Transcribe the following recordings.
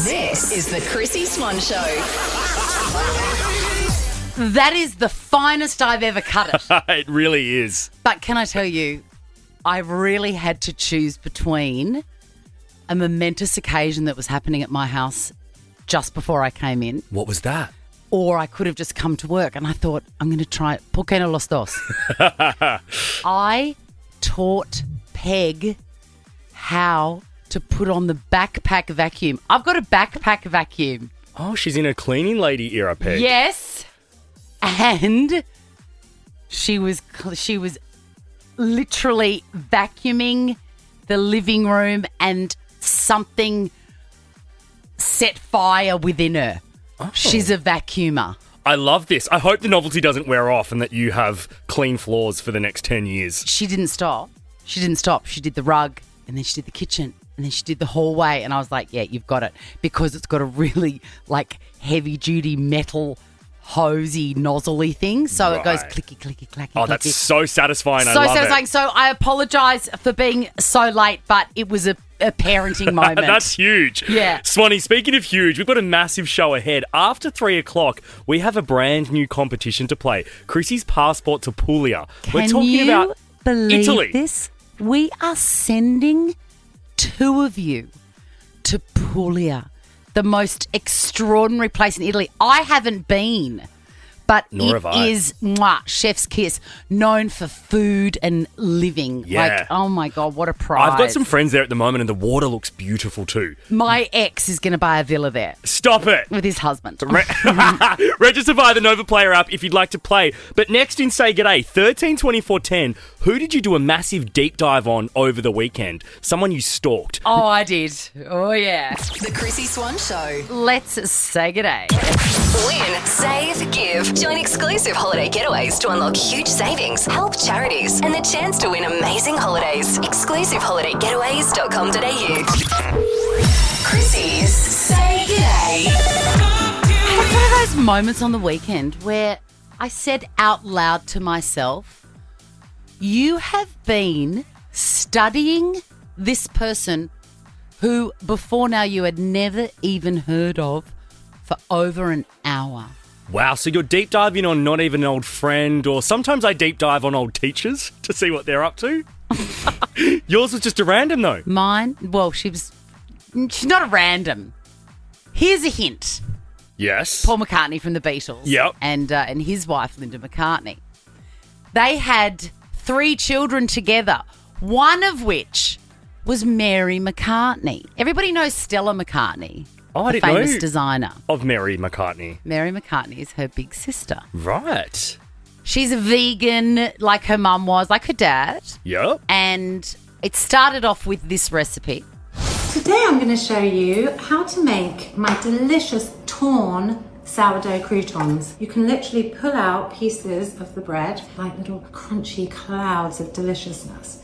This is the Chrissy Swan Show. That is the finest I've ever cut it. It really is. But can I tell you, I really had to choose between a momentous occasion that was happening at my house just before I came in, What was that? or I could have just come to work, and I thought, I'm going to try ¿Por qué no los dos? I taught Peg how to put on the backpack vacuum. I've got a backpack vacuum. Oh, she's in a cleaning lady era, Peg. Yes. And she was literally vacuuming the living room, and something set fire within her. Oh. She's a vacuumer. I love this. I hope the novelty doesn't wear off and that you have clean floors for the next 10 years. She didn't stop. She did the rug, and then she did the kitchen, and then she did the hallway. And I was like, yeah, you've got it. Because it's got a really heavy-duty metal hosey, nozzly thing. So It goes Right. clicky, clicky, clacky, Oh, clicky. that's so satisfying. I So love satisfying. it. So I apologise for being so late, but it was a parenting moment. That's huge. Yeah. Swanee, speaking of huge, we've got a massive show ahead. After 3 o'clock, we have a brand new competition to play. Chrissy's Passport to Puglia. We're Can talking you about believe Italy. this? We are sending 2 of you to Puglia, the most extraordinary place in Italy. I haven't been, but Nor it have I. is chef's kiss, known for food and living. Yeah. Oh my God, what a prize. I've got some friends there at the moment and the water looks beautiful too. My ex is going to buy a villa there Stop it. with his husband. Register via the Nova Player app if you'd like to play. But next in Say G'day, 13 24 10, who did you do a massive deep dive on over the weekend? Someone you stalked. Oh, I did. Oh, yeah. The Chrissy Swan Show. Let's say g'day. Win, save, give. Join exclusive holiday getaways to unlock huge savings, help charities, and the chance to win amazing holidays. ExclusiveholidayGetaways.com.au. Chrissy's Say G'day. It's one of those moments on the weekend where I said out loud to myself, you have been studying this person who before now you had never even heard of for over an hour. Wow, so you're deep diving on not even an old friend, or sometimes I deep dive on old teachers to see what they're up to. Yours was just a random though. Mine, well, she's not a random. Here's a hint. Yes. Paul McCartney from the Beatles. Yep. And his wife, Linda McCartney. They had 3 children together, one of which was Mary McCartney. Everybody knows Stella McCartney, Oh, I the didn't famous know. designer. Of Mary McCartney. Mary McCartney is her big sister. Right. She's a vegan like her mum was, like her dad. Yep. And it started off with this recipe. Today I'm going to show you how to make my delicious torn sourdough croutons. You can literally pull out pieces of the bread like little crunchy clouds of deliciousness.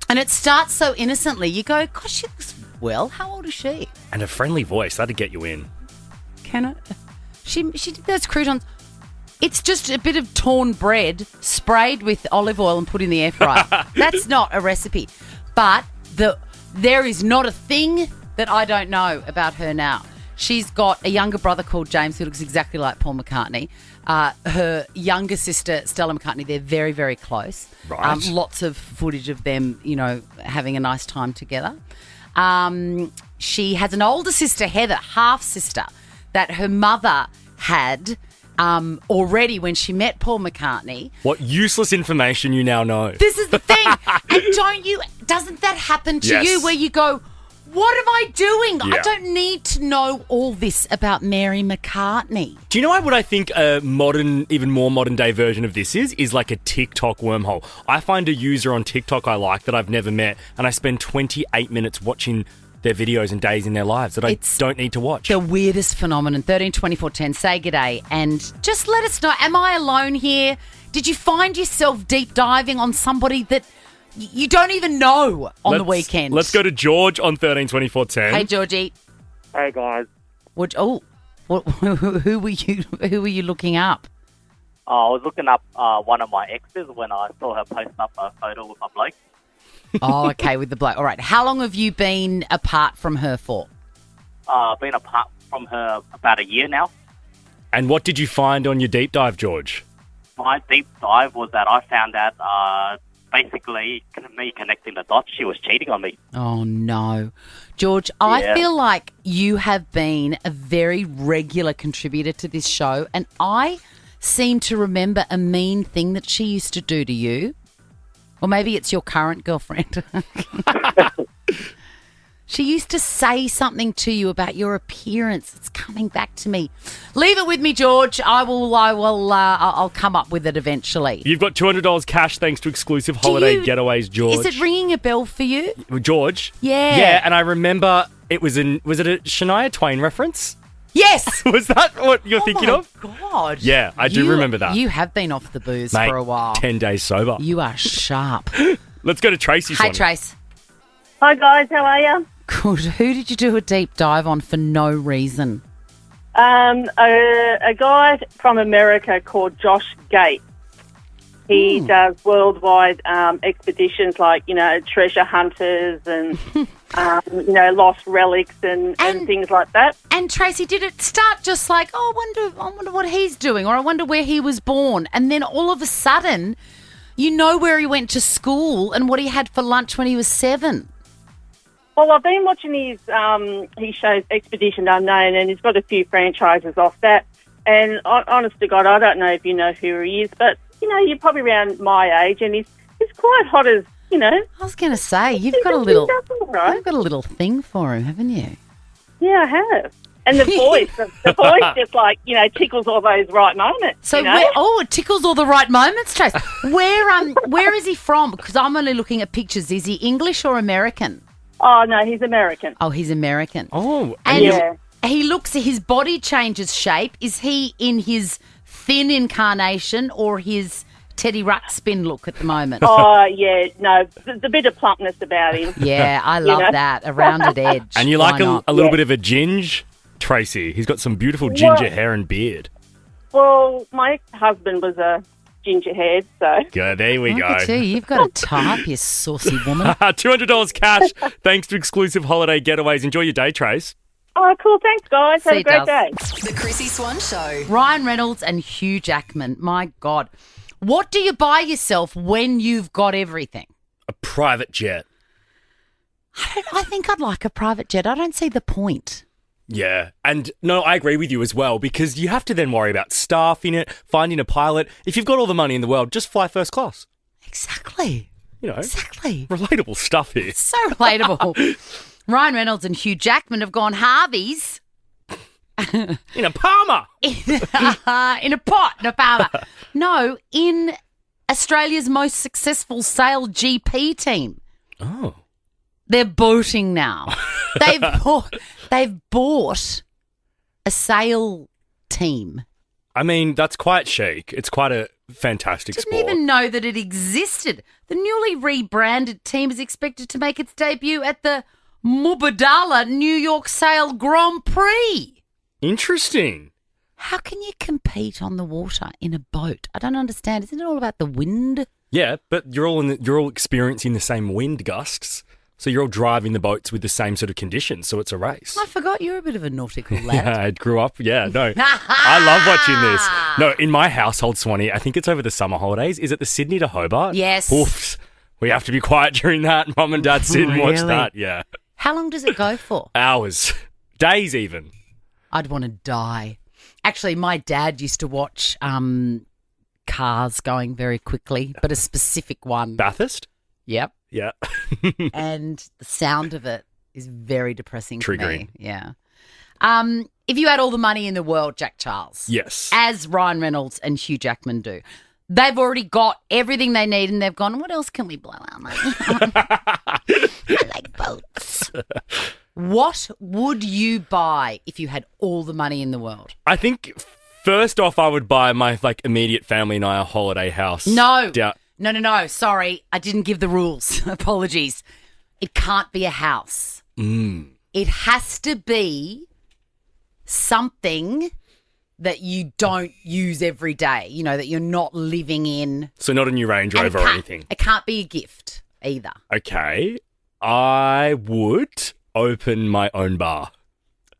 And it starts so innocently. You go, gosh, she looks well. How old is she? And a friendly voice, that'd get you in. Can I? She did those croutons. It's just a bit of torn bread sprayed with olive oil and put in the air fryer. That's not a recipe. But there is not a thing that I don't know about her now. She's got a younger brother called James who looks exactly like Paul McCartney. Her younger sister, Stella McCartney, they're very, very close. Right. Lots of footage of them, having a nice time together. She has an older sister, Heather, half-sister, that her mother had already when she met Paul McCartney. What useless information you now know. This is the thing. And doesn't that happen to Yes. you where you go, what am I doing? Yeah. I don't need to know all this about Mary McCartney. Do you know what I think a modern, even more modern day version of this is like a TikTok wormhole. I find a user on TikTok I like that I've never met, and I spend 28 minutes watching their videos and days in their lives that I don't need to watch. The weirdest phenomenon. 13 24 10, say g'day and just let us know, am I alone here? Did you find yourself deep diving on somebody that you don't even know on the weekend? Let's go to George on 13 24 10. Hey, Georgie. Hey guys, Who were you looking up? I was looking up one of my exes when I saw her post up a photo with a bloke. Oh, okay, with the bloke. All right. How long have you been apart from her for? been apart from her about a year now. And what did you find on your deep dive, George? My deep dive was that I found out basically me connecting the dots, she was cheating on me. Oh, no. George, I Yeah. feel like you have been a very regular contributor to this show, and I seem to remember a mean thing that she used to do to you. Or maybe it's your current girlfriend. She used to say something to you about your appearance. It's coming back to me. Leave it with me, George. I'll come up with it eventually. You've got $200 cash thanks to exclusive holiday you- getaways, George. Is it ringing a bell for you? George? Yeah. Yeah, and I remember was it a Shania Twain reference? Yes. Was that what you're thinking Oh, of? my God. Yeah, I do remember that. You have been off the booze Mate, for a while. 10 days sober. You are sharp. Let's go to Tracy. Hey, Trace. Hi guys, how are you? Good. Who did you do a deep dive on for no reason? A guy from America called Josh Gates. He does worldwide expeditions like, treasure hunters and, lost relics and things like that. And Tracy, did it start just like, I wonder what he's doing, or I wonder where he was born, and then all of a sudden, you know where he went to school and what he had for lunch when he was 7? Well, I've been watching his shows Expedition Unknown, and he's got a few franchises off that. And honest to God, I don't know if you know who he is, but, you're probably around my age, and he's quite hot as, I was going to say, you've got a little thing for him, haven't you? Yeah, I have. And the voice, the voice just like, tickles all those right moments. So, it tickles all the right moments, Trace. Where is he from? Because I'm only looking at pictures. Is he English or American? Oh, no, he's American. Oh, he's American. Oh, And Yeah. his body changes shape. Is he in his thin incarnation or his Teddy Ruxpin look at the moment? Oh, yeah, no, the bit of plumpness about him. Yeah, I love that. A rounded edge. and you Why like not? a little bit of a ginge, Tracy? He's got some beautiful ginger hair and beard. Well, my ex-husband was a gingerhead, so... Good, there we Look go. at you. You've got a type, you saucy woman. $200 cash thanks to exclusive holiday getaways. Enjoy your day, Trace. Oh, cool, thanks, guys. Have See a great you, day. The Chrissy Swan Show. Ryan Reynolds and Hugh Jackman. My God. What do you buy yourself when you've got everything? A private jet. I think I'd like a private jet. I don't see the point. Yeah. And no, I agree with you as well, because you have to then worry about staffing it, finding a pilot. If you've got all the money in the world, just fly first class. Exactly. Exactly. Relatable stuff here. So relatable. Ryan Reynolds and Hugh Jackman have gone Harveys In a Palmer. in a pot, in a farmer. No, in Australia's most successful sail GP team. Oh. They're boating now. They've bought a sail team. I mean, that's quite chic. It's quite a fantastic Didn't sport. even know that it existed. The newly rebranded team is expected to make its debut at the Mubadala New York Sail Grand Prix. Interesting. How can you compete on the water in a boat? I don't understand. Isn't it all about the wind? Yeah, but you're all experiencing the same wind gusts. So you're all driving the boats with the same sort of conditions, so it's a race. I forgot you're a bit of a nautical lad. Yeah, I grew up. Yeah, no. I love watching this. No, in my household, Swanee, I think it's over the summer holidays. Is it the Sydney to Hobart? Yes. Oof. We have to be quiet during that. Mum and Dad sit and watch Really? that. Yeah. How long does it go for? Hours. Days even. I'd want to die. Actually, my dad used to watch cars going very quickly, but a specific one. Bathurst? Yep. Yeah. And the sound of it is very depressing to me. Triggering. Yeah. If you had all the money in the world, Jack Charles, Yes. as Ryan Reynolds and Hugh Jackman do, they've already got everything they need and they've gone, what else can we blow our money on? I like boats. What would you buy if you had all the money in the world? I think first off, I would buy my immediate family and I a holiday house. No. Down- No. Sorry. I didn't give the rules. Apologies. It can't be a house. It has to be something that you don't use every day, that you're not living in. So not a new Range And Rover or anything. It can't be a gift either. Okay. I would open my own bar.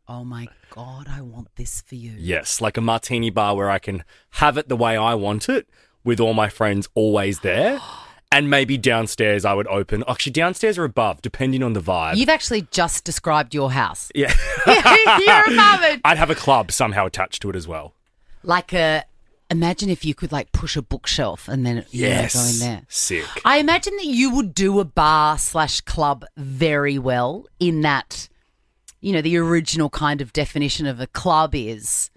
Oh my God, I want this for you. Yes, like a martini bar where I can have it the way I want it with all my friends always there. And maybe downstairs I would open. Actually, downstairs or above, depending on the vibe. You've actually just described your house. Yeah. You're above it. I'd have a club somehow attached to it as well. Like imagine if you could like push a bookshelf and then go in there. Sick. I imagine that you would do a bar/club very well in that, the original kind of definition of a club is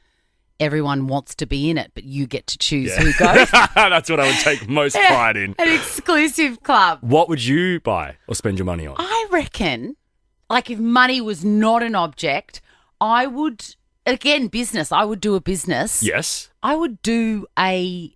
everyone wants to be in it, but you get to choose who goes. That's what I would take most pride in. An exclusive club. What would you buy or spend your money on? I reckon, like if money was not an object, I would, again, business. I would do a business. Yes. I would do a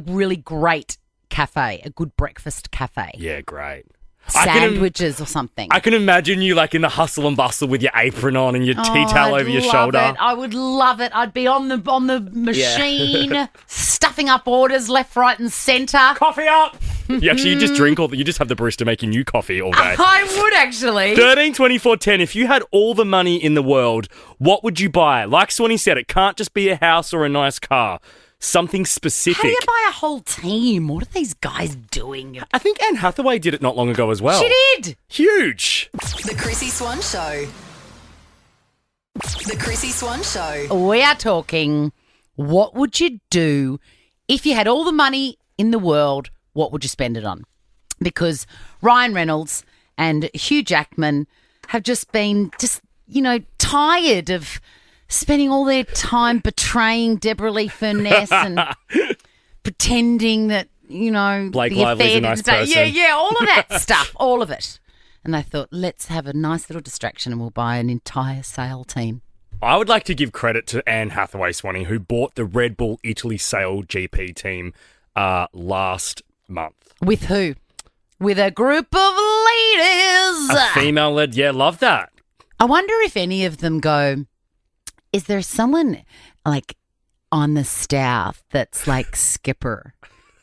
really great cafe, a good breakfast cafe. Yeah, great. Sandwiches or something. I can imagine you like in the hustle and bustle with your apron on and your tea towel over your shoulder. I would love it. I'd be on the machine, stuffing up orders left, right, and centre. Coffee up. You just drink you just have the barista making you coffee all day. I would actually. 13, 24, 10. If you had all the money in the world, what would you buy? Like Swanee said, it can't just be a house or a nice car. Something specific. How do you buy a whole team? What are these guys doing? I think Anne Hathaway did it not long ago as well. She did. Huge. The Chrissy Swan Show. The Chrissy Swan Show. We are talking, what would you do if you had all the money in the world? What would you spend it on? Because Ryan Reynolds and Hugh Jackman have just been tired of spending all their time betraying Deborah Lee Furness and pretending that, Blake the Lively's affair a nice didn't person. Yeah, all of that stuff, all of it. And they thought, let's have a nice little distraction and we'll buy an entire sail team. I would like to give credit to Anne Hathaway, Swanee, who bought the Red Bull Italy Sail GP team last month. With who? With a group of ladies. A female-led, love that. I wonder if any of them go, is there someone like on the staff that's like skipper?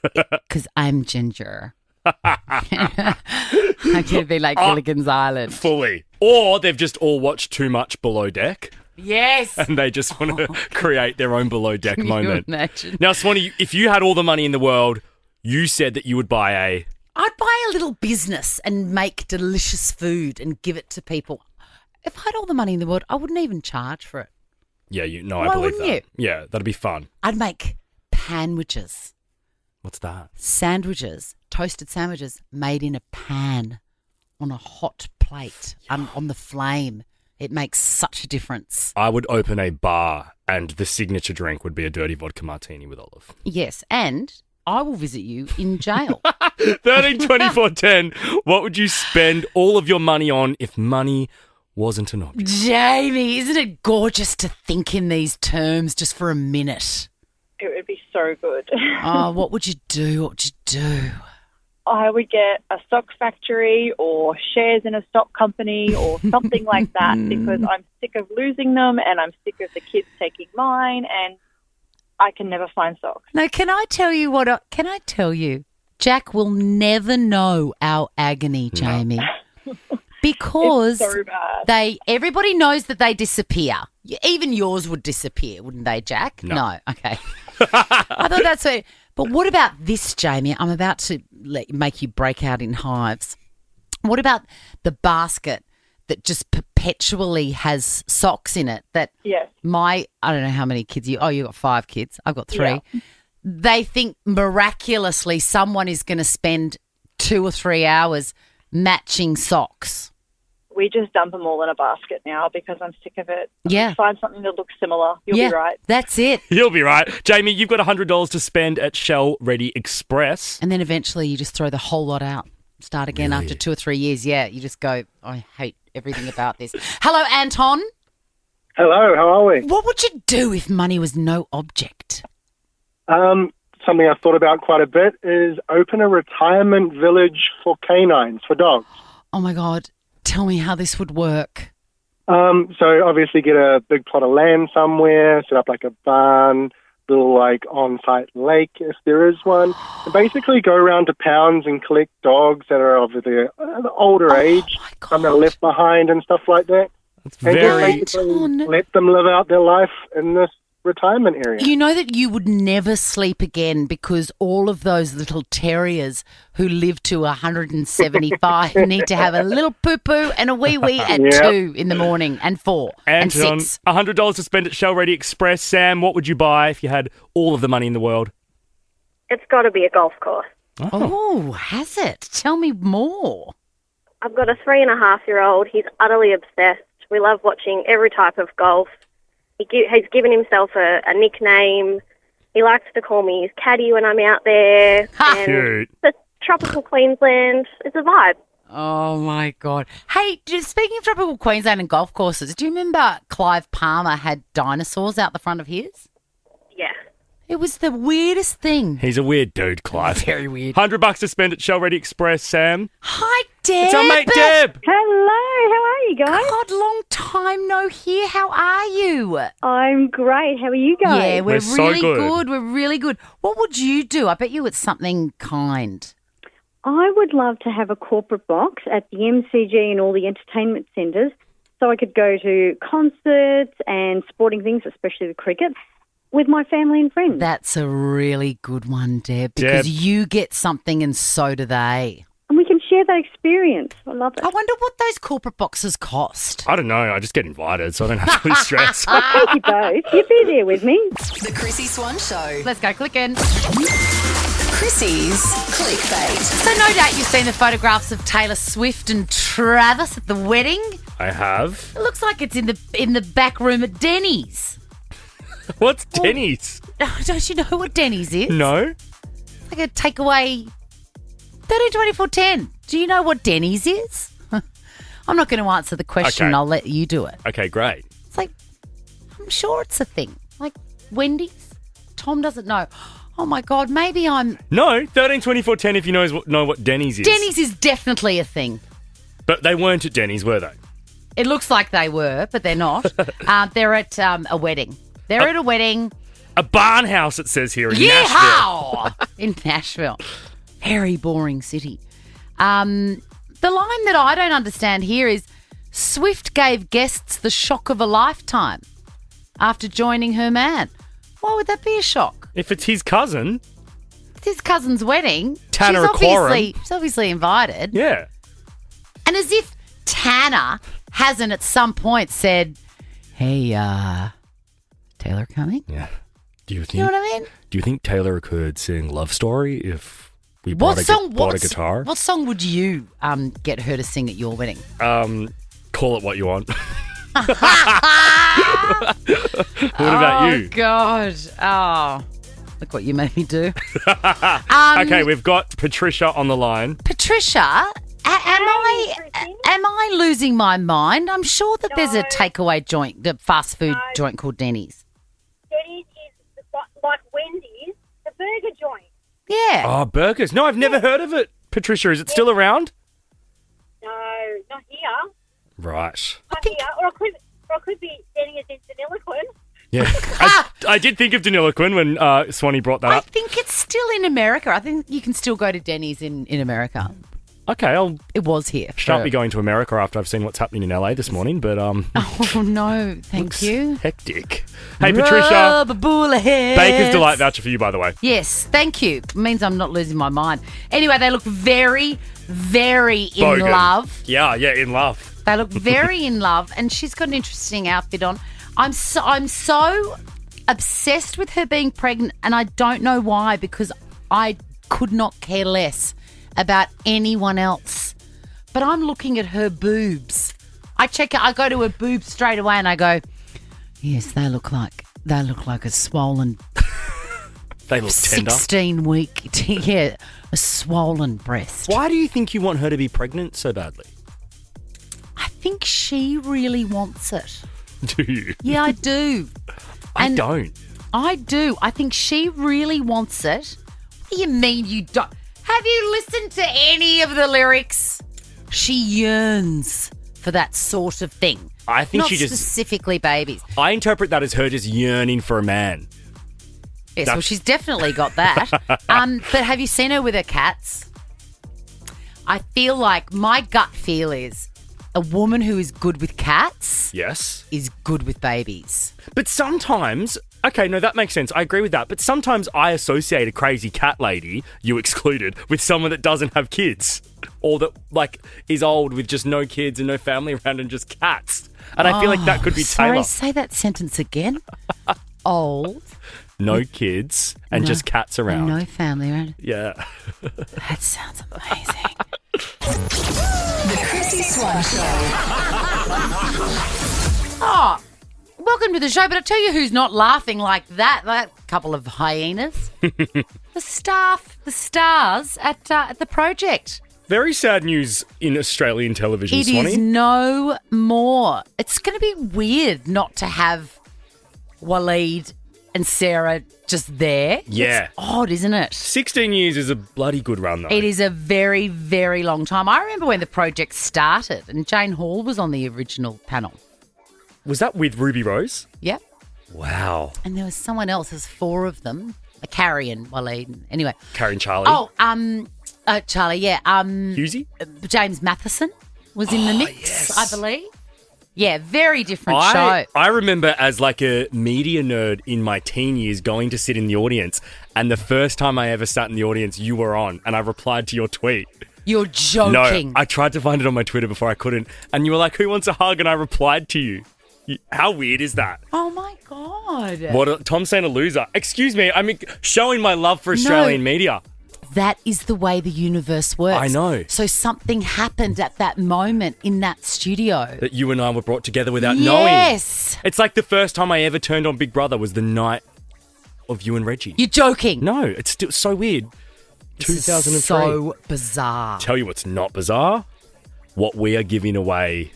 Because I'm ginger. I could be like Gilligan's Island. Fully. Or they've just all watched too much Below Deck. Yes. And they just want to create their own Below Deck moment. Can you imagine? Now, Swanee, if you had all the money in the world, you said that you would buy I'd buy a little business and make delicious food and give it to people. If I had all the money in the world, I wouldn't even charge for it. Yeah, I Why believe wouldn't that. you? Yeah, that'd be fun. I'd make panwidges. What's that? Sandwiches, toasted sandwiches made in a pan on a hot plate on the flame. It makes such a difference. I would open a bar and the signature drink would be a dirty vodka martini with olive. Yes, and I will visit you in jail. 13, 24, 10. What would you spend all of your money on if money wasn't an object? Jamie, isn't it gorgeous to think in these terms just for a minute? It would be so good. Oh, what would you do? What would you do? I would get a sock factory or shares in a stock company or something like that because I'm sick of losing them and I'm sick of the kids taking mine and I can never find socks. No, can I tell you? Jack will never know our agony, Jamie. Because It's so bad. everybody knows that they disappear. Even yours would disappear, wouldn't they, Jack? No. Okay. I thought that's it. But what about this, Jamie? I'm about to make you break out in hives. What about the basket that just perpetually has socks in it? That Yes. I don't know how many kids you got 5 kids. I've got 3. Yeah. They think miraculously someone is going to spend 2 or 3 hours matching socks. We just dump them all in a basket now because I'm sick of it. Yeah. Find something that looks similar. You'll be right. That's it. You'll be right. Jamie, you've got $100 to spend at Shell Ready Express. And then eventually you just throw the whole lot out. Start again after 2 or 3 years. Yeah, you just go, I hate everything about this. Hello, Anton. Hello, how are we? What would you do if money was no object? Something I've thought about quite a bit is open a retirement village for canines, for dogs. Oh, my God. Tell me how this would work. So obviously get a big plot of land somewhere, set up like a barn, little like on-site lake if there is one, and basically go around to pounds and collect dogs that are of the older age, my God. some that are left behind and stuff like that. and very- just basically Ton. let them live out their life in this retirement area. You know that you would never sleep again because all of those little terriers who live to 175 need to have a little poo-poo and a wee-wee at Yep. 2 in the morning and 4 and Anton, 6. $100 to spend at Shell Ready Express. Sam, what would you buy if you had all of the money in the world? It's got to be a golf course. Oh, has it? Tell me more. I've got a 3.5-year-old. He's utterly obsessed. We love watching every type of golf. He's given himself a nickname. He likes to call me his caddy when I'm out there. And Cute. the tropical Queensland, it's a vibe. Oh, my God. Hey, speaking of tropical Queensland and golf courses, do you remember Clive Palmer had dinosaurs out the front of his? Yeah. It was the weirdest thing. He's a weird dude, Clive. Very weird. $100 to spend at Shell Ready Express, Sam. Hi, Deb. It's our mate Deb. Hello, how are you guys? God, long time no hear. How are you? I'm great. How are you guys? Yeah, we're We're so really good. good. We're really good. What would you do? I bet you it's something kind. I would love to have a corporate box at the MCG and all the entertainment centres so I could go to concerts and sporting things, especially the cricket, with my family and friends. That's a really good one, Deb, because Deb. you get something and so do they. And we can share that experience. I love it. I wonder what those corporate boxes cost. I don't know. I just get invited, so I don't have to really stress. Thank you both. You'd be there with me. The Chrissy Swan Show. Let's go click in. Chrissy's Clickbait. So no doubt you've seen the photographs of Taylor Swift and Travis at the wedding. I have. It looks like it's in the back room at Denny's. What's Denny's? Don't you know what Denny's is? No. It's like a takeaway 132410. Do you know what Denny's is? I'm not going to answer the question. Okay. I'll let you do it. Okay, great. It's like, I'm sure it's a thing. Like Wendy's. Tom doesn't know. Oh my God, maybe I'm... No, 132410 if you know what Denny's is. Denny's is definitely a thing. But they weren't at Denny's, were they? It looks like they were, but they're not. They're at a wedding. They're at a wedding. A barn house, it says here in Nashville. Yeehaw! In Nashville. Very boring city. The line that I don't understand here is Swift gave guests the shock of a lifetime after joining her man. Why would that be a shock? If it's his cousin, It's his cousin's wedding. Tanner O'Corum. She's obviously invited. yeah. And as if Tanner hasn't at some point said, hey, Taylor coming? Yeah. Do you think? You know what I mean? Do you think Taylor could sing "Love Story" if we What bought a guitar? What song would you get her to sing at your wedding? Call it what you want. What about you? God. Oh, look what you made me do. Okay, we've got Patricia on the line. Patricia, am I losing my mind? I'm sure that there's a takeaway joint, the fast food joint called Denny's. Denny's is like Wendy's, the burger joint. Yeah. Oh, burgers. No, I've never heard of it. Patricia, is it still around? No, not here. Right. Not here. Or it could be Denny's in Deniliquin. Yeah. I did think of Deniliquin when Swanee brought that I up. think it's still in America. I think you can still go to Denny's in America. Okay, I'll It was here. shan't be going to America after I've seen what's happening in LA this morning, but Oh, no. Thank looks you. hectic. Hey, Patricia, Rubber bullet heads. Baker's Delight voucher for you, by the way. Yes, thank you. It means I'm not losing my mind. Anyway, they look very, very in Bogan. love. Yeah, in love. They look very in love, and she's got an interesting outfit on. I'm so obsessed with her being pregnant, and I don't know why, because I could not care less about anyone else. But I'm looking at her boobs. I go to her boobs straight away, and I go, yes, they look like a swollen They look tender. 16-week, yeah, a swollen breast. Why do you think you want her to be pregnant so badly? I think she really wants it. Do you? Yeah, I do. I don't. I do. I think she really wants it. What do you mean you don't? Have you listened to any of the lyrics? She yearns for that sort of thing. I think Not she just... specifically babies. I interpret that as her just yearning for a man. Yes, well, she's definitely got that. But have you seen her with her cats? I feel like my gut feel is a woman who is good with cats Yes. is good with babies. But sometimes, okay, no, that makes sense. I agree with that. But sometimes I associate a crazy cat lady, you excluded, with someone that doesn't have kids. Or that, like, is old with just no kids and no family around and just cats. And I feel like that could be Sorry, Taylor. say that sentence again. Old. No kids and just cats around. No family around. Yeah. That sounds amazing. The Chrissy Swan Show. Oh, welcome to the show. But I tell you who's not laughing like that. That couple of hyenas. The stars at the project. Very sad news in Australian television, It Swanee. is no more. It's going to be weird not to have Waleed and Sarah just there. Yeah. It's odd, isn't it? 16 years is a bloody good run, though. It is a very, very long time. I remember when the project started and Jane Hall was on the original panel. Was that with Ruby Rose? Yep. Wow. And there was someone else. There's 4 of them. Carrie and Waleed. Anyway. Carrie and Charlie. Oh, Charlie, yeah. Husey? James Matheson was in the mix, I believe. Yeah, very different show. I remember as like a media nerd in my teen years going to sit in the audience, and the first time I ever sat in the audience, you were on, and I replied to your tweet. You're joking. No, I tried to find it on my Twitter before I couldn't, and you were like, "Who wants a hug?" And I replied to you. How weird is that? Oh my God. What? Tom's saying a loser. Excuse me. I'm showing my love for Australian media. That is the way the universe works. I know. So something happened at that moment in that studio. That you and I were brought together without knowing. Yes. It's like the first time I ever turned on Big Brother was the night of you and Reggie. You're joking. No, it's still so weird. This is 2003. so bizarre. Tell you what's not bizarre. What we are giving away.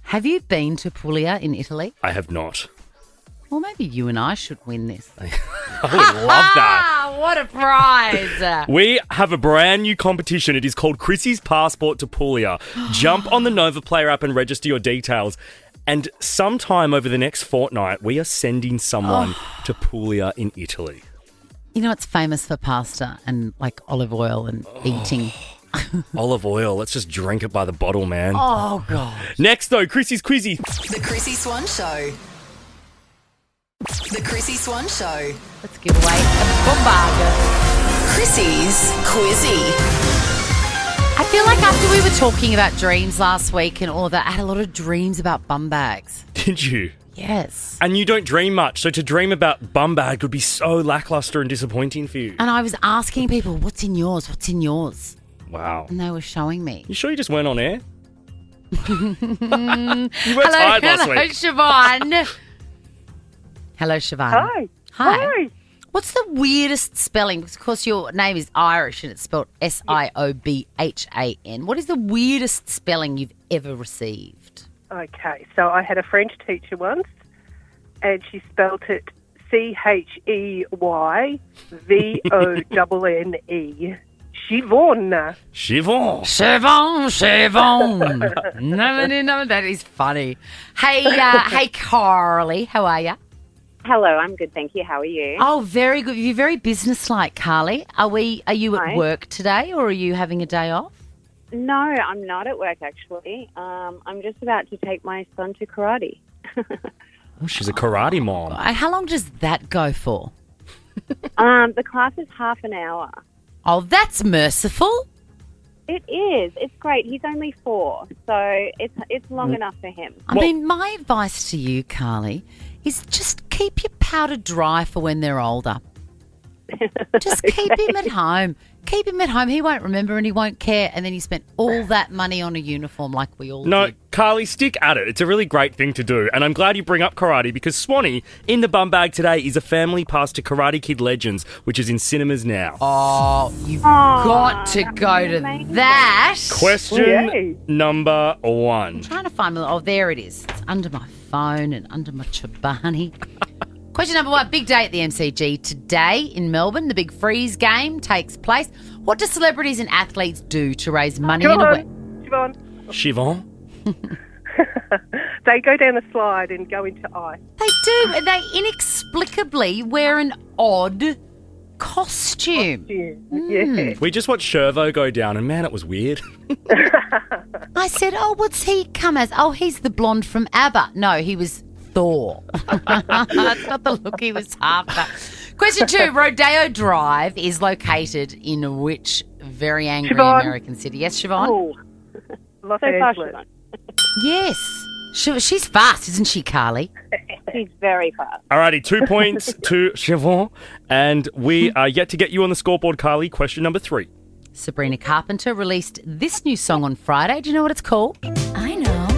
Have you been to Puglia in Italy? I have not. Well, maybe you and I should win this. I would love that. What a prize. We have a brand new competition. It is called Chrissy's Passport to Puglia. Jump on the Nova Player app and register your details. And sometime over the next fortnight, we are sending someone to Puglia in Italy. You know, it's famous for pasta and like olive oil and eating. Olive oil. Let's just drink it by the bottle, man. Oh, God. Next, though, Chrissy's Quizzy. The Chrissy Swan Show. The Chrissy Swan Show. Let's give away a bombarder. Chrissy's Quizzy. I feel like after we were talking about dreams last week and all that, I had a lot of dreams about bum bags. Did you? Yes. And you don't dream much, so to dream about bum bag would be so lackluster and disappointing for you. And I was asking people, what's in yours? What's in yours? Wow. And they were showing me. You sure you just weren't on air? You were tired last hello, week. Siobhan. Hello, Siobhan. Hi. Hi. What's the weirdest spelling? Because, of course, your name is Irish and it's spelled Siobhan. What is the weirdest spelling you've ever received? Okay, so I had a French teacher once, and she spelt it Cheyvonne. Chivonne. Chivon. No, that is funny. Hey, Carly, how are you? Hello, I'm good, thank you. How are you? Oh, very good. You're very businesslike, Carly. Are you at Hi. work today, or are you having a day off? No, I'm not at work, actually. I'm just about to take my son to karate. Oh, she's a karate mom. How long does that go for? The class is half an hour. Oh, that's merciful. It is. It's great. He's only 4, so it's long enough for him. I mean, my advice to you, Carly, is just keep your powder dry for when they're older. Just keep him at home. Keep him at home. He won't remember and he won't care. And then you spent all that money on a uniform like we all No, did. Carly, stick at it. It's a really great thing to do. And I'm glad you bring up karate because Swanee, in the bum bag today, is a family pass to Karate Kid Legends, which is in cinemas now. Oh, you've got to go to that. Question number 1. I'm trying to find my... Oh, there it is. It's under my phone and under my Chobani. Question number 1, big day at the MCG. Today in Melbourne, the big freeze game takes place. What do celebrities and athletes do to raise money in a way? Chivon? They go down a slide and go into ice. They do. And they inexplicably wear an odd costume. Yeah. We just watched Shervo go down, and man, it was weird. I said, oh, what's he come as? Oh, he's the blonde from ABBA. No, he was Thor. That's not the look he was after. Question 2. Rodeo Drive is located in which very angry Siobhan. American city? Yes, Siobhan? Oh, Los So far, Angeles. Siobhan. Yes. She's fast, isn't she, Carly? She's very fast. Alrighty, 2 points to Siobhan, and we are yet to get you on the scoreboard, Carly. Question number 3. Sabrina Carpenter released this new song on Friday. Do you know what it's called? I know.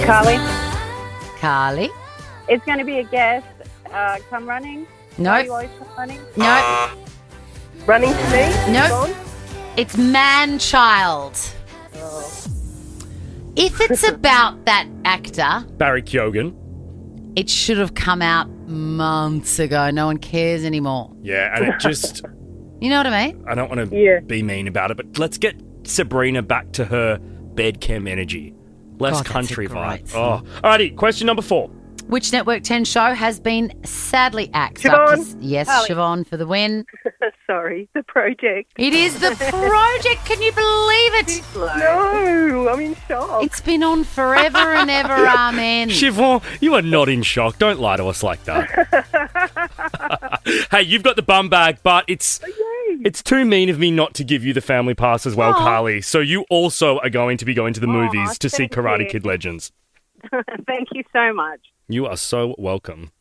Carly, Carly? it's going to be a guess. Come running. No. Why you always come running? No. Running to me? No. It's Man-Child. If it's about that actor, Barry Keoghan. it should have come out months ago. No one cares anymore. Yeah, and it just, You know what I mean? I don't want to Yeah. be mean about it, but let's get Sabrina back to her bedchem energy. Less God, that's a country great vibe. song. Oh. Alrighty, question number 4. Which Network 10 show has been sadly axed? Siobhan. Yes, Carly. Siobhan for the win. Sorry, the project. It is The Project. Can you believe it? No, I'm in shock. It's been on forever and ever. Amen. Siobhan, you are not in shock. Don't lie to us like that. Hey, you've got the bum bag, but it's too mean of me not to give you the family pass as well, Aw. Carly. So you also are going to be going to the movies to see thank Karate you. Kid Legends. Thank you so much. You are so welcome.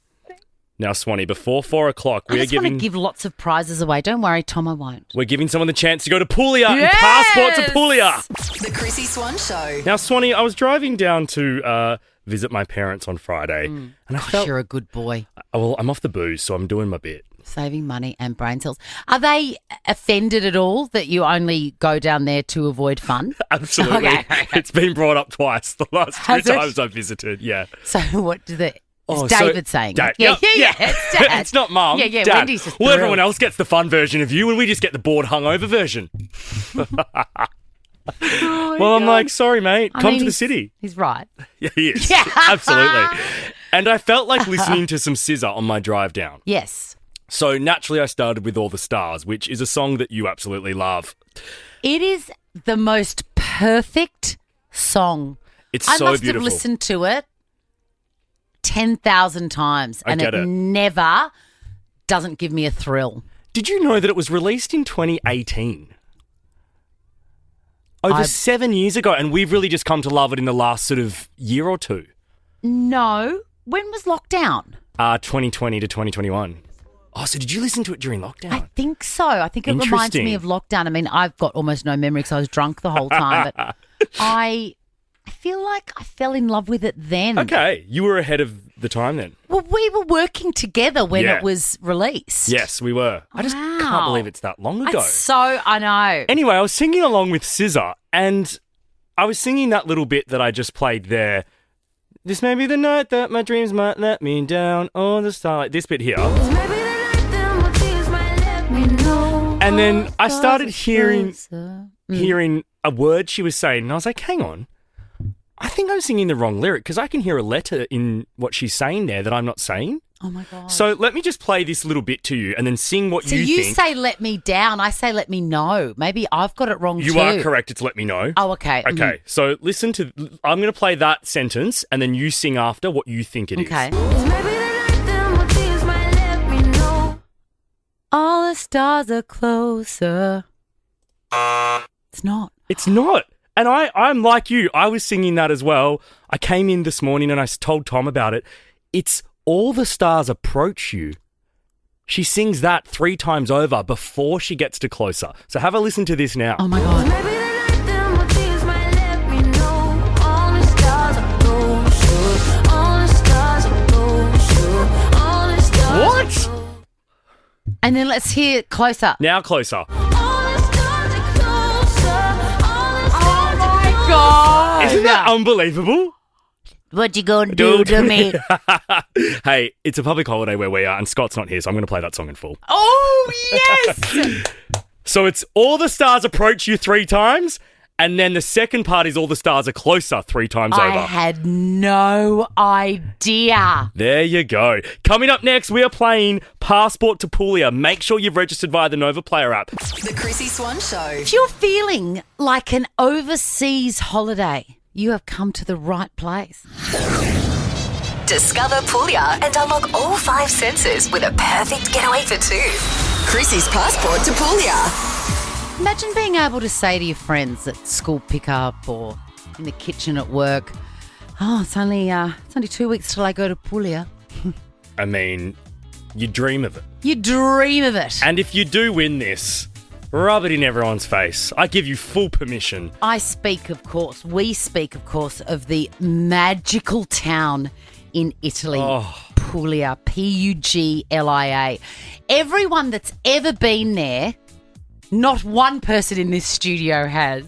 Now, Swanee, before 4 o'clock, I we're just want to giving give lots of prizes away. Don't worry, Tom, I won't. we're giving someone the chance to go to Puglia and Yes! passport to Puglia. The Chrissy Swan Show. Now, Swanee, I was driving down to visit my parents on Friday, and I Gosh, felt you're a good boy. well. I'm off the booze, so I'm doing my bit. Saving money and brain cells. Are they offended at all that you only go down there to avoid fun? Absolutely, Okay. it's been brought up twice the last 2 Has it? times I've visited. Yeah. So what do they... Oh, It's so- David saying it. Dad. Yeah, it's Dad. It's not Mum. Yeah, Dad. Wendy's just Well, everyone thrilled. else gets the fun version of you, and we just get the bored, hungover version. Well, I'm like, sorry, mate. I Come mean, to the he's- city. He's right. Yeah, he is. Yeah. Absolutely. And I felt like listening to some Scissor on my drive down. Yes. So naturally, I started with All the Stars, which is a song that you absolutely love. It is the most perfect song. It's I so must beautiful. have listened to it 10,000 times, I and get it. never doesn't give me a thrill. Did you know that it was released in 2018? Over 7 years ago, and we've really just come to love it in the last sort of year or two. No. When was lockdown? 2020 to 2021. Oh, so did you listen to it during lockdown? I think so. I think it reminds me Interesting. of lockdown. I mean, I've got almost no memory because I was drunk the whole time, but I feel like I fell in love with it then. Okay, you were ahead of the time then. Well, we were working together when Yeah. it was released. Yes, we were. I just can't Wow. believe it's that long ago. It's so, I know. Anyway, I was singing along with Scissor, and I was singing that little bit that I just played there. This may be the night that my dreams might let me down. Oh, the starlight. This bit here. And then I started hearing a word she was saying, and I was like, hang on. I think I'm singing the wrong lyric because I can hear a letter in what she's saying there that I'm not saying. Oh, my God. So let me just play this little bit to you and then sing what So you you think. say let me down. I say let me know. Maybe I've got it wrong You too. are correct. It's let me know. Oh, okay. Mhm. Okay, so listen to. I'm going to play that sentence, and then you sing after what you think it is. Okay. All the stars are closer. It's not. It's not. And I'm like you. I was singing that as well. I came in this morning and I told Tom about it. It's all the stars approach you. She sings that 3 times over before she gets to closer. So have a listen to this now. Oh, my God. What? And then let's hear it closer. Now closer. God. Isn't that unbelievable? What you gonna do to me? Hey, it's a public holiday where we are, and Scott's not here, so I'm going to play that song in full. Oh, yes. So it's all the stars approach you 3 times, And then the second part is all the stars are closer 3 times I over. had no idea. There you go. Coming up next, we are playing Passport to Puglia. Make sure you've registered via the Nova Player app. The Chrissy Swan Show. If you're feeling like an overseas holiday, you have come to the right place. Discover Puglia and unlock all 5 senses with a perfect getaway for 2. Chrissy's Passport to Puglia. Imagine being able to say to your friends at school pickup or in the kitchen at work, "Oh, it's only 2 weeks till I go to Puglia." I mean, you dream of it. You dream of it. And if you do win this, rub it in everyone's face. I give you full permission. We speak, of course, of the magical town in Italy, Puglia, Puglia. Everyone that's ever been there, not one person in this studio has,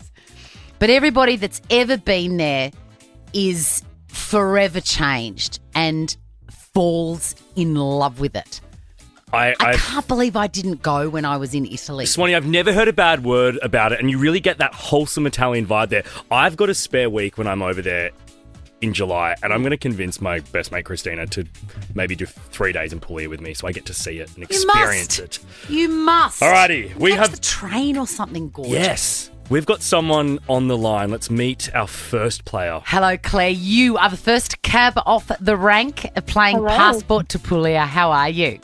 but everybody that's ever been there is forever changed and falls in love with it. I can't believe I didn't go when I was in Italy. Swanee, I've never heard a bad word about it, and you really get that wholesome Italian vibe there. I've got a spare week when I'm over there in July, and I'm going to convince my best mate Christina to maybe do 3 days in Puglia with me so I get to see it and experience it. You must. Alrighty, we have the train or something gorgeous. Yes, we've got someone on the line. Let's meet our first player. Hello, Claire. You are the first cab off the rank playing Hello. Passport to Puglia. How are you?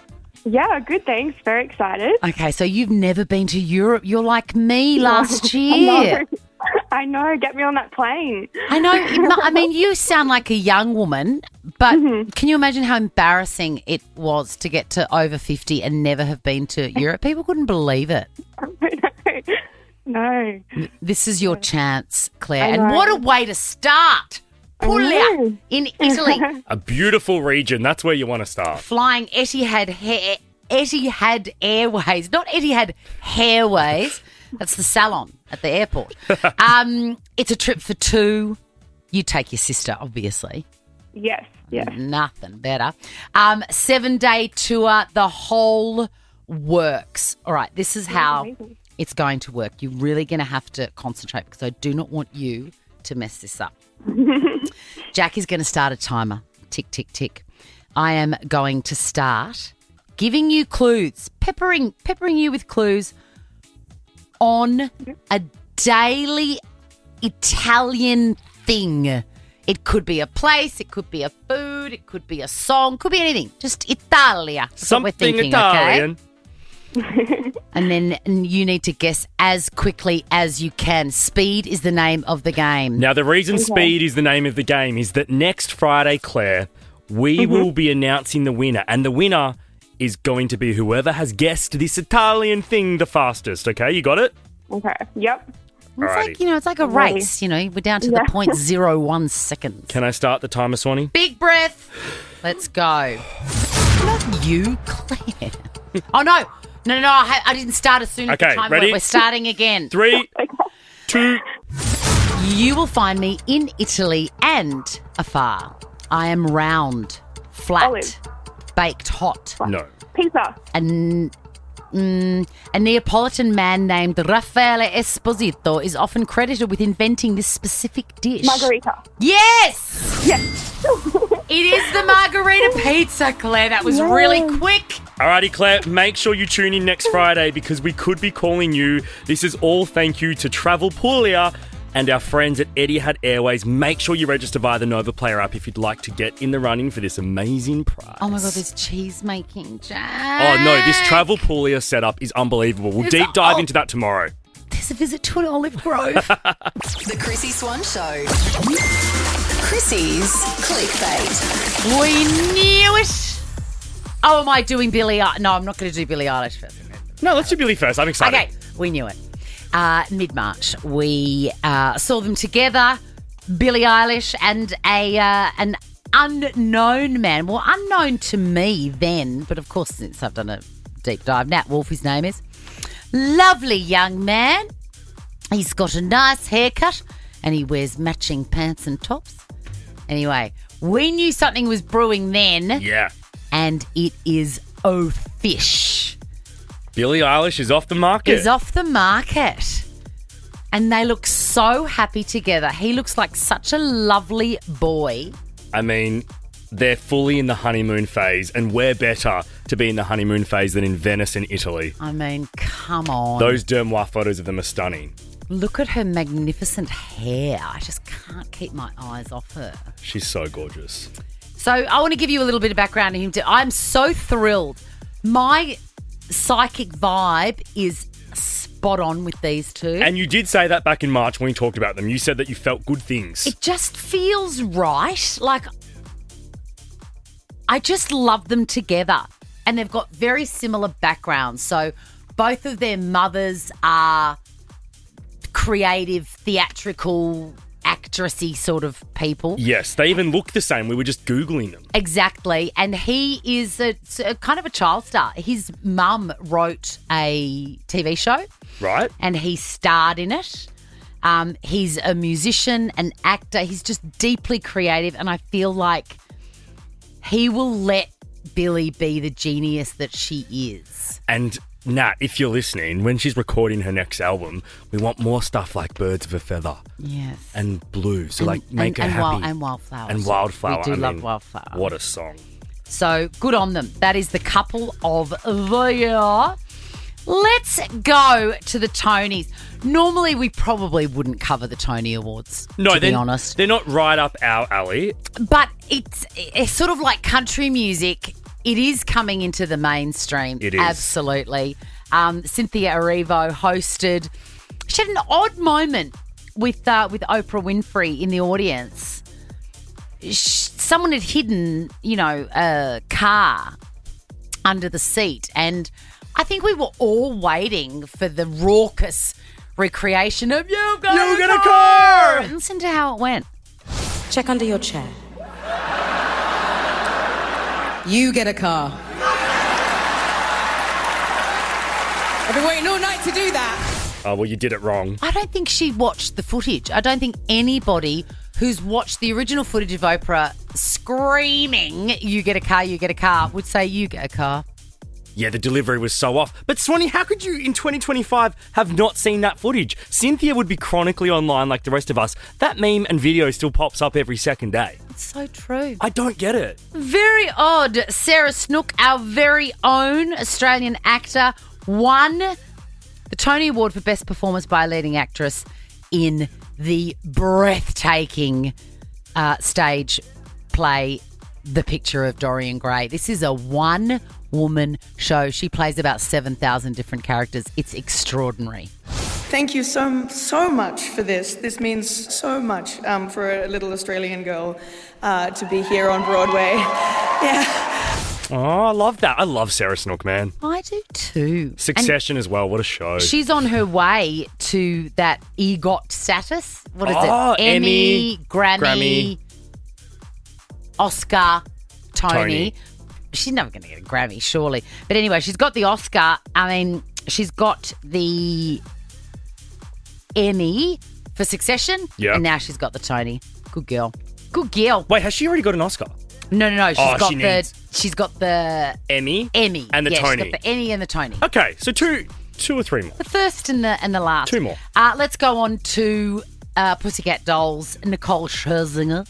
Yeah, good, thanks. Very excited. Okay, so you've never been to Europe. You're like me last year. I know. Get me on that plane. I know. I mean, you sound like a young woman, but can you imagine how embarrassing it was to get to over 50 and never have been to Europe? People couldn't believe it. No. This is your chance, Claire. I And know. what a way to start. Puglia in Italy. A beautiful region. That's where you want to start. Flying Etihad Airways, not Etihad Hairways. That's the salon at the airport. It's a trip for 2. You take your sister, obviously. Yes, yes. Nothing better. 7-day tour, the whole works. All right, this is how it's going to work. You're really going to have to concentrate because I do not want you to mess this up. Jack is going to start a timer. Tick, tick, tick. I am going to start giving you clues, peppering you with clues on a daily Italian thing. It could be a place, it could be a food, it could be a song, could be anything. Just Italia. That's what we're Something thinking, Italian. Okay? And then you need to guess as quickly as you can. Speed is the name of the game. Now, the reason Speed is the name of the game is that next Friday, Claire, we will be announcing the winner. And the winner is going to be whoever has guessed this Italian thing the fastest. Okay, you got it? Okay. Yep. It's like a race. You know, we're down to the 0.01 seconds. Can I start the timer, Swanee? Big breath. Let's go. Not you, Claire. Oh, no. No, I didn't start as soon as the Okay, time ready? went. We're starting again. 3, 2. You will find me in Italy and afar. I am round, flat, Olive. baked hot. No. Pizza. A Neapolitan man named Raffaele Esposito is often credited with inventing this specific dish. Margarita. Yes! Yes. It is the margarita pizza, Claire. That was really quick. Alrighty, Claire, make sure you tune in next Friday because we could be calling you. This is all thank you to Travel Puglia and our friends at Etihad Airways. Make sure you register via the Nova Player app if you'd like to get in the running for this amazing prize. Oh my God, there's cheese making, Jack. Oh no, this Travel Puglia setup is unbelievable. We'll deep dive into that tomorrow. There's a visit to an olive grove. The Chrissy Swan Show. Chrissy's Clickbait. We knew it. Oh, am I doing Billie Eilish? No, I'm not going to do Billie Eilish first. No, let's do Billy first. I'm excited. Okay, we knew it. Mid-March, we saw them together, Billie Eilish and an unknown man. Well, unknown to me then, but of course since I've done a deep dive. Nat Wolff, his name is. Lovely young man. He's got a nice haircut and he wears matching pants and tops. Anyway, we knew something was brewing then. Yeah. And it is fish. Billie Eilish is off the market. Is off the market. And they look so happy together. He looks like such a lovely boy. I mean, they're fully in the honeymoon phase, and where better to be in the honeymoon phase than in Venice and Italy? I mean, come on. Those Dermois photos of them are stunning. Look at her magnificent hair. I just can't keep my eyes off her. She's so gorgeous. So I want to give you a little bit of background on him too. I'm so thrilled. My psychic vibe is spot on with these two. And you did say that back in March when we talked about them. You said that you felt good things. It just feels right. Like, I just love them together. And they've got very similar backgrounds. So both of their mothers are creative, theatrical, actressy sort of people. Yes, they even look the same. We were just Googling them. Exactly. And he is a kind of a child star. His mum wrote a TV show. Right. And he starred in it. He's a musician, an actor. He's just deeply creative. And I feel like he will let Billy be the genius that she is. And Nat, if you're listening, when she's recording her next album, we want more stuff like Birds of a Feather. Yes. And Blue. So, make her happy. And Wildflowers. And Wildflower. We do love Wildflower. What a song. So, good on them. That is the couple of the year. Let's go to the Tonys. Normally, we probably wouldn't cover the Tony Awards, to be honest. They're not right up our alley. But it's sort of like country music. It is coming into the mainstream. It is. Absolutely. Cynthia Erivo hosted. She had an odd moment with Oprah Winfrey in the audience. Someone had hidden, a car under the seat. And I think we were all waiting for the raucous recreation of "You got a car!" And listen to how it went. Check under your chair. You get a car. I've been waiting all night to do that. Oh, well, you did it wrong. I don't think she watched the footage. I don't think anybody who's watched the original footage of Oprah screaming, "You get a car, you get a car," would say, "You get a car." Yeah, the delivery was so off. But Swanee, how could you in 2025 have not seen that footage? Cynthia would be chronically online like the rest of us. That meme and video still pops up every second day. It's so true. I don't get it. Very odd. Sarah Snook, our very own Australian actor, won the Tony Award for Best Performance by a Leading Actress in the breathtaking stage play, The Picture of Dorian Gray. This is a one-woman show. She plays about 7,000 different characters. It's extraordinary. Thank you so much for this. This means so much for a little Australian girl to be here on Broadway. Yeah. Oh, I love that. I love Sarah Snook, man. I do too. Succession as well. What a show. She's on her way to that EGOT status. What is Oh, it? Emmy, Grammy, Oscar, Tony. She's never going to get a Grammy, surely. But anyway, she's got the Oscar. I mean, she's got the Emmy for Succession. Yeah. And now she's got the Tony. Good girl. Good girl. Wait, has she already got an Oscar? No. She's got the Emmy? Emmy. And the yeah, Tony. She's got the Emmy and the Tony. Okay, so two or three more. The first and the last. Two more. Let's go on to Pussycat Dolls, Nicole Scherzinger.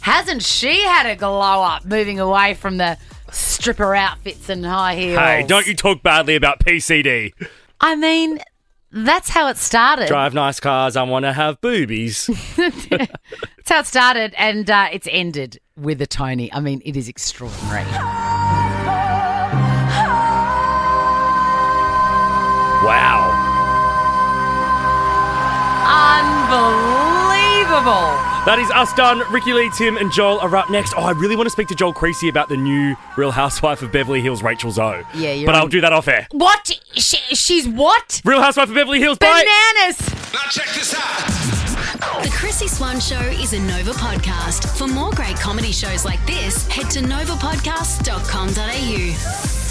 Hasn't she had a glow up moving away from the stripper outfits and high heels? Hey, don't you talk badly about PCD. I mean, that's how it started. Drive nice cars, I want to have boobies. That's how it started, and it's ended with a Tony. I mean, it is extraordinary. Wow. Unbelievable. That is us done. Ricky Lee, Tim and Joel are up next. Oh, I really want to speak to Joel Creasy about the new Real Housewife of Beverly Hills, Rachel Zoe. Yeah, you're But on. I'll do that off air. What? She's what? Real Housewife of Beverly Hills, bye. Bananas. Now check this out. The Chrissy Swan Show is a Nova podcast. For more great comedy shows like this, head to novapodcast.com.au.